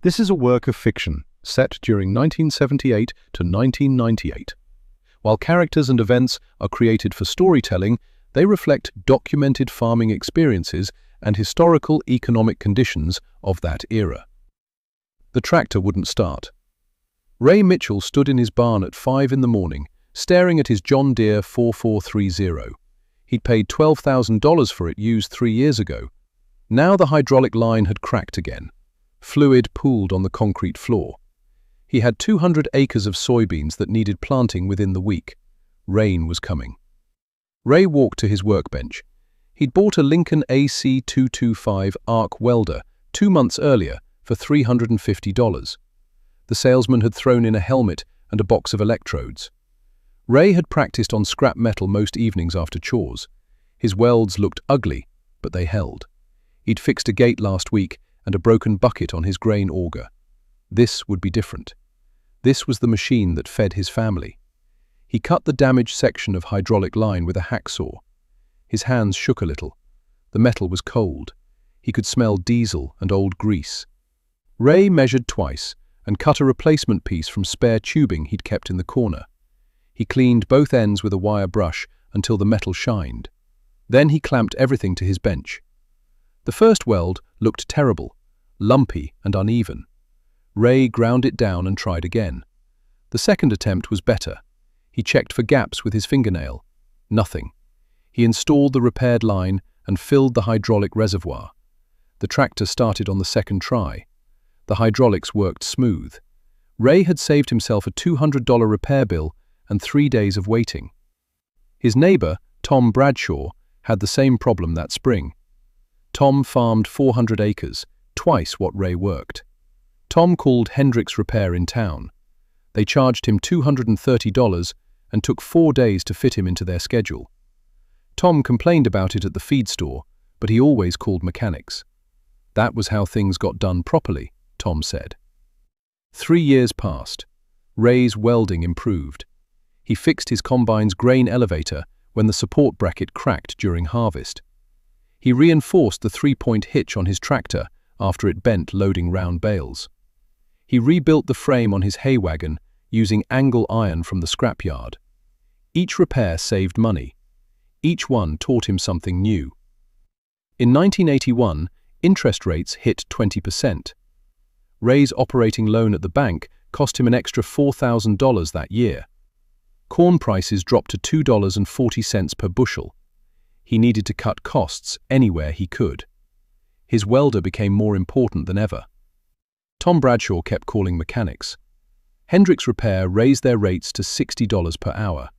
This is a work of fiction set during 1978 to 1998. While characters and events are created for storytelling, they reflect documented farming experiences and historical economic conditions of that era. The tractor wouldn't start. Ray Mitchell stood in his barn at 5 in the morning, staring at his John Deere 4430. He'd paid $12,000 for it used 3 years ago. Now the hydraulic line had cracked again. Fluid pooled on the concrete floor. He had 200 acres of soybeans that needed planting within the week. Rain was coming. Ray walked to his workbench. He'd bought a Lincoln AC225 arc welder 2 months earlier for $350. The salesman had thrown in a helmet and a box of electrodes. Ray had practiced on scrap metal most evenings after chores. His welds looked ugly, but they held. He'd fixed a gate last week and a broken bucket on his grain auger. This would be different. This was the machine that fed his family. He cut the damaged section of hydraulic line with a hacksaw. His hands shook a little. The metal was cold. He could smell diesel and old grease. Ray measured twice and cut a replacement piece from spare tubing he'd kept in the corner. He cleaned both ends with a wire brush until the metal shined. Then he clamped everything to his bench. The first weld looked terrible, lumpy and uneven. Ray ground it down and tried again. The second attempt was better. He checked for gaps with his fingernail. Nothing. He installed the repaired line and filled the hydraulic reservoir. The tractor started on the second try. The hydraulics worked smooth. Ray had saved himself a $200 repair bill and 3 days of waiting. His neighbor, Tom Bradshaw, had the same problem that spring. Tom farmed 400 acres, twice what Ray worked. Tom called Hendricks Repair in town. They charged him $230 and took 4 days to fit him into their schedule. Tom complained about it at the feed store, but he always called mechanics. That was how things got done properly, Tom said. 3 years passed. Ray's welding improved. He fixed his combine's grain elevator when the support bracket cracked during harvest. He reinforced the 3-point hitch on his tractor after it bent loading round bales. He rebuilt the frame on his hay wagon using angle iron from the scrapyard. Each repair saved money. Each one taught him something new. In 1981, interest rates hit 20%. Ray's operating loan at the bank cost him an extra $4,000 that year. Corn prices dropped to $2.40 per bushel. He needed to cut costs anywhere he could. His welder became more important than ever. Tom Bradshaw kept calling mechanics. Hendricks Repair raised their rates to $60 per hour.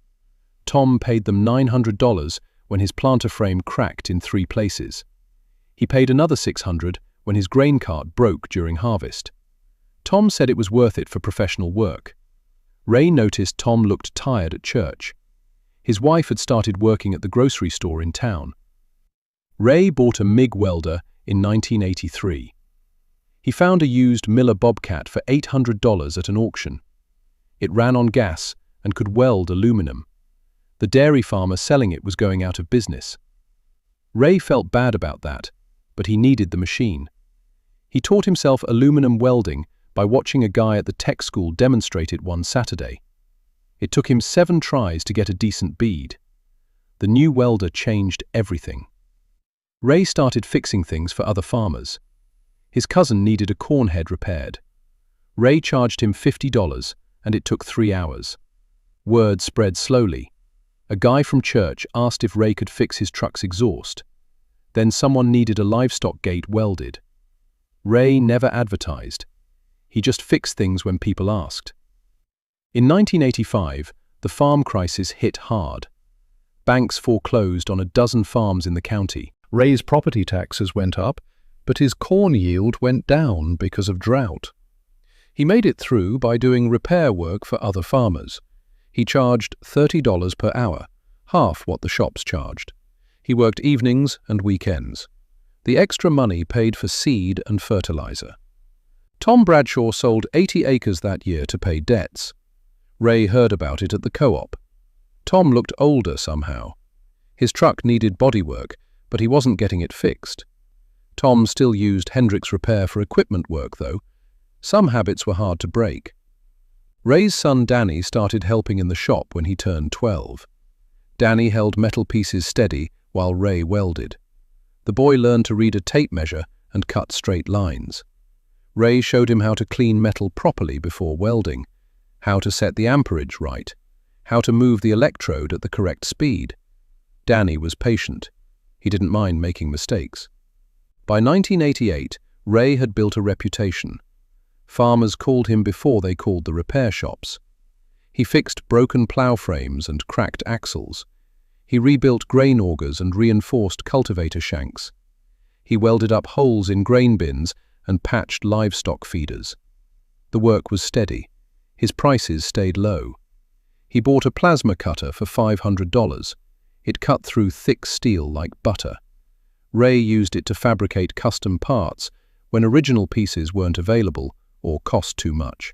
Tom paid them $900 when his planter frame cracked in 3 places. He paid another $600 when his grain cart broke during harvest. Tom said it was worth it for professional work. Ray noticed Tom looked tired at church. His wife had started working at the grocery store in town. Ray bought a MIG welder in 1983. He found a used Miller Bobcat for $800 at an auction. It ran on gas and could weld aluminum. The dairy farmer selling it was going out of business. Ray felt bad about that, but he needed the machine. He taught himself aluminum welding by watching a guy at the tech school demonstrate it one Saturday. It took him 7 tries to get a decent bead. The new welder changed everything. Ray started fixing things for other farmers. His cousin needed a corn head repaired. Ray charged him $50, and it took 3 hours. Word spread slowly. A guy from church asked if Ray could fix his truck's exhaust. Then someone needed a livestock gate welded. Ray never advertised. He just fixed things when people asked. In 1985, the farm crisis hit hard. Banks foreclosed on a dozen farms in the county. Ray's property taxes went up, but his corn yield went down because of drought. He made it through by doing repair work for other farmers. He charged $30 per hour, half what the shops charged. He worked evenings and weekends. The extra money paid for seed and fertilizer. Tom Bradshaw sold 80 acres that year to pay debts. Ray heard about it at the co-op. Tom looked older somehow. His truck needed bodywork, but he wasn't getting it fixed. Tom still used Hendricks Repair for equipment work, though. Some habits were hard to break. Ray's son Danny started helping in the shop when he turned 12. Danny held metal pieces steady while Ray welded. The boy learned to read a tape measure and cut straight lines. Ray showed him how to clean metal properly before welding, how to set the amperage right, how to move the electrode at the correct speed. Danny was patient. He didn't mind making mistakes. By 1988, Ray had built a reputation. Farmers called him before they called the repair shops. He fixed broken plow frames and cracked axles. He rebuilt grain augers and reinforced cultivator shanks. He welded up holes in grain bins and patched livestock feeders. The work was steady. His prices stayed low. He bought a plasma cutter for $500. It cut through thick steel like butter. Ray used it to fabricate custom parts when original pieces weren't available or cost too much.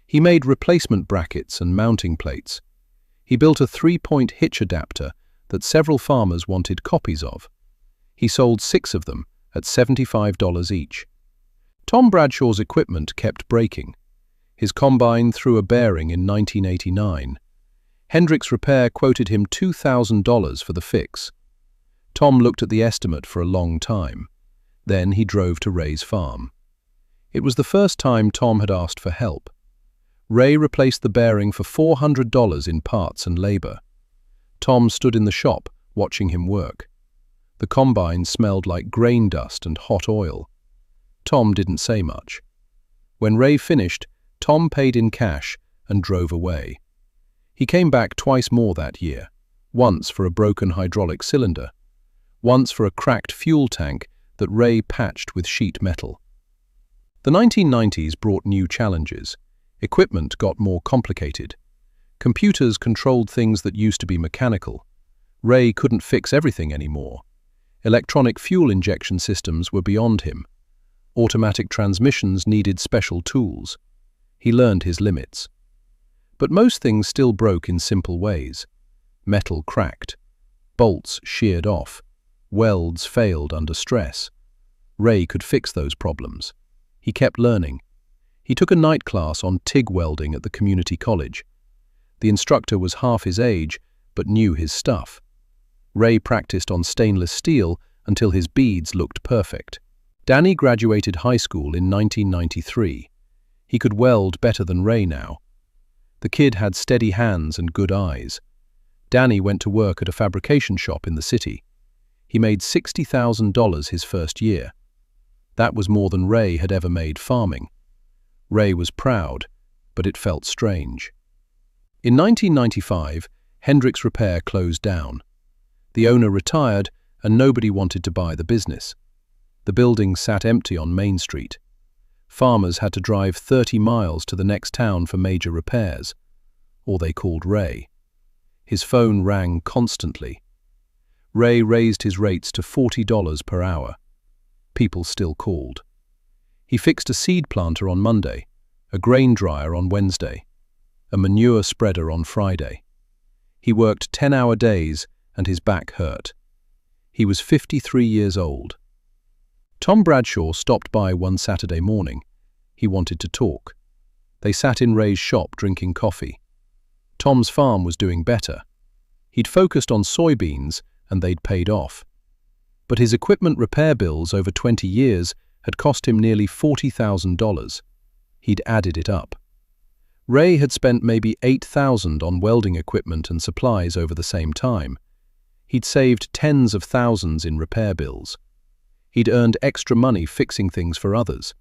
He made replacement brackets and mounting plates. He built a 3-point hitch adapter that several farmers wanted copies of. He sold 6 of them at $75 each. Tom Bradshaw's equipment kept breaking. His combine threw a bearing in 1989. Hendricks Repair quoted him $2,000 for the fix. Tom looked at the estimate for a long time. Then he drove to Ray's farm. It was the first time Tom had asked for help. Ray replaced the bearing for $400 in parts and labor. Tom stood in the shop, watching him work. The combine smelled like grain dust and hot oil. Tom didn't say much. When Ray finished, Tom paid in cash and drove away. He came back twice more that year, once for a broken hydraulic cylinder, once for a cracked fuel tank that Ray patched with sheet metal. The 1990s brought new challenges. Equipment got more complicated. Computers controlled things that used to be mechanical. Ray couldn't fix everything anymore. Electronic fuel injection systems were beyond him. Automatic transmissions needed special tools. He learned his limits. But most things still broke in simple ways. Metal cracked. Bolts sheared off. Welds failed under stress. Ray could fix those problems. He kept learning. He took a night class on TIG welding at the community college. The instructor was half his age, but knew his stuff. Ray practiced on stainless steel until his beads looked perfect. Danny graduated high school in 1993. He could weld better than Ray now. The kid had steady hands and good eyes. Danny went to work at a fabrication shop in the city. He made $60,000 his first year. That was more than Ray had ever made farming. Ray was proud, but it felt strange. In 1995, Hendricks Repair closed down. The owner retired and nobody wanted to buy the business. The building sat empty on Main Street. Farmers had to drive 30 miles to the next town for major repairs, or they called Ray. His phone rang constantly. Ray raised his rates to $40 per hour. People still called. He fixed a seed planter on Monday, a grain dryer on Wednesday, a manure spreader on Friday. He worked 10-hour days and his back hurt. He was 53 years old. Tom Bradshaw stopped by one Saturday morning. He wanted to talk. They sat in Ray's shop drinking coffee. Tom's farm was doing better. He'd focused on soybeans and they'd paid off. But his equipment repair bills over 20 years had cost him nearly $40,000. He'd added it up. Ray had spent maybe $8,000 on welding equipment and supplies over the same time. He'd saved tens of thousands in repair bills. He'd earned extra money fixing things for others.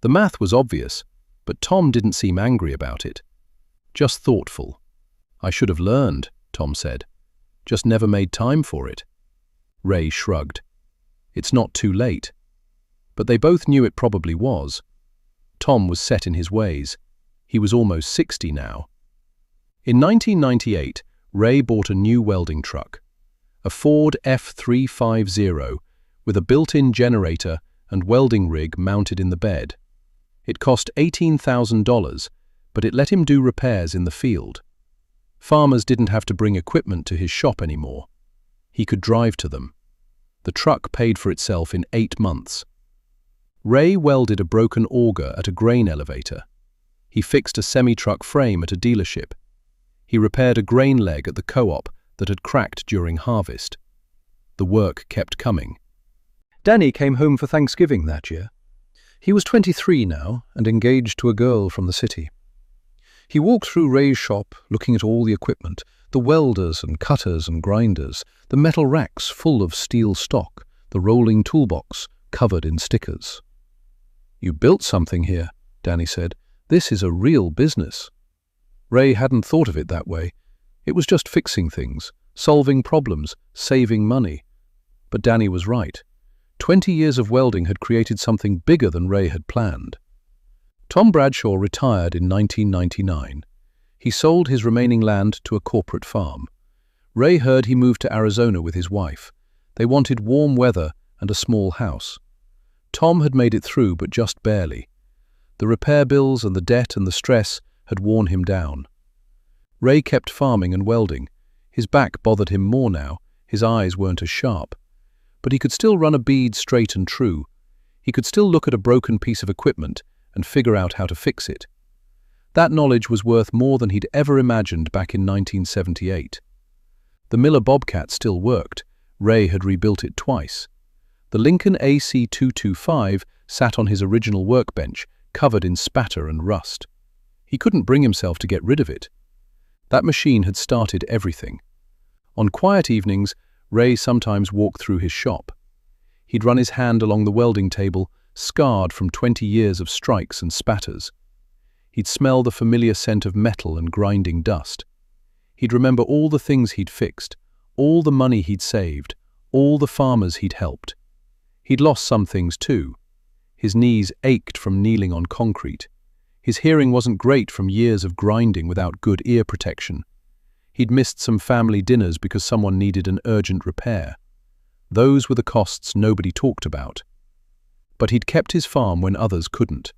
The math was obvious, but Tom didn't seem angry about it. Just thoughtful. "I should have learned," Tom said. "Just never made time for it." Ray shrugged. "It's not too late." But they both knew it probably was. Tom was set in his ways. He was almost 60 now. In 1998, Ray bought a new welding truck, a Ford F350 with a built-in generator and welding rig mounted in the bed. It cost $18,000, but it let him do repairs in the field. Farmers didn't have to bring equipment to his shop anymore. He could drive to them. The truck paid for itself in 8 months. Ray welded a broken auger at a grain elevator. He fixed a semi-truck frame at a dealership. He repaired a grain leg at the co-op that had cracked during harvest. The work kept coming. Danny came home for Thanksgiving that year. He was 23 now and engaged to a girl from the city. He walked through Ray's shop, looking at all the equipment, the welders and cutters and grinders, the metal racks full of steel stock, the rolling toolbox covered in stickers. "You built something here," Danny said. "This is a real business." Ray hadn't thought of it that way. It was just fixing things, solving problems, saving money. But Danny was right. 20 years of welding had created something bigger than Ray had planned. Tom Bradshaw retired in 1999. He sold his remaining land to a corporate farm. Ray heard he moved to Arizona with his wife. They wanted warm weather and a small house. Tom had made it through, but just barely. The repair bills and the debt and the stress had worn him down. Ray kept farming and welding. His back bothered him more now, his eyes weren't as sharp. But he could still run a bead straight and true. He could still look at a broken piece of equipment and figure out how to fix it. That knowledge was worth more than he'd ever imagined back in 1978. The Miller Bobcat still worked. Ray had rebuilt it twice. The Lincoln AC-225 sat on his original workbench, covered in spatter and rust. He couldn't bring himself to get rid of it. That machine had started everything. On quiet evenings, Ray sometimes walked through his shop. He'd run his hand along the welding table, scarred from 20 years of strikes and spatters. He'd smell the familiar scent of metal and grinding dust. He'd remember all the things he'd fixed, all the money he'd saved, all the farmers he'd helped. He'd lost some things too. His knees ached from kneeling on concrete. His hearing wasn't great from years of grinding without good ear protection. He'd missed some family dinners because someone needed an urgent repair. Those were the costs nobody talked about. But he'd kept his farm when others couldn't.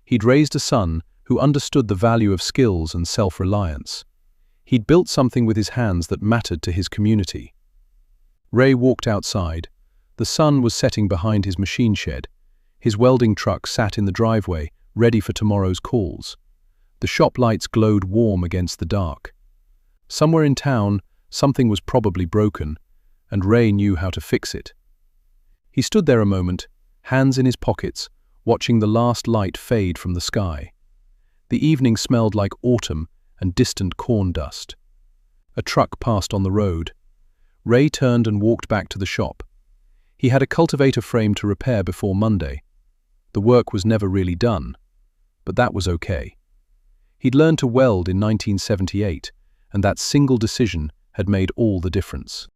He'd raised a son who understood the value of skills and self-reliance. He'd built something with his hands that mattered to his community. Ray walked outside. The sun was setting behind his machine shed. His welding truck sat in the driveway, ready for tomorrow's calls. The shop lights glowed warm against the dark. Somewhere in town, something was probably broken, and Ray knew how to fix it. He stood there a moment, hands in his pockets, watching the last light fade from the sky. The evening smelled like autumn and distant corn dust. A truck passed on the road. Ray turned and walked back to the shop. He had a cultivator frame to repair before Monday. The work was never really done, but that was okay. He'd learned to weld in 1978, and that single decision had made all the difference.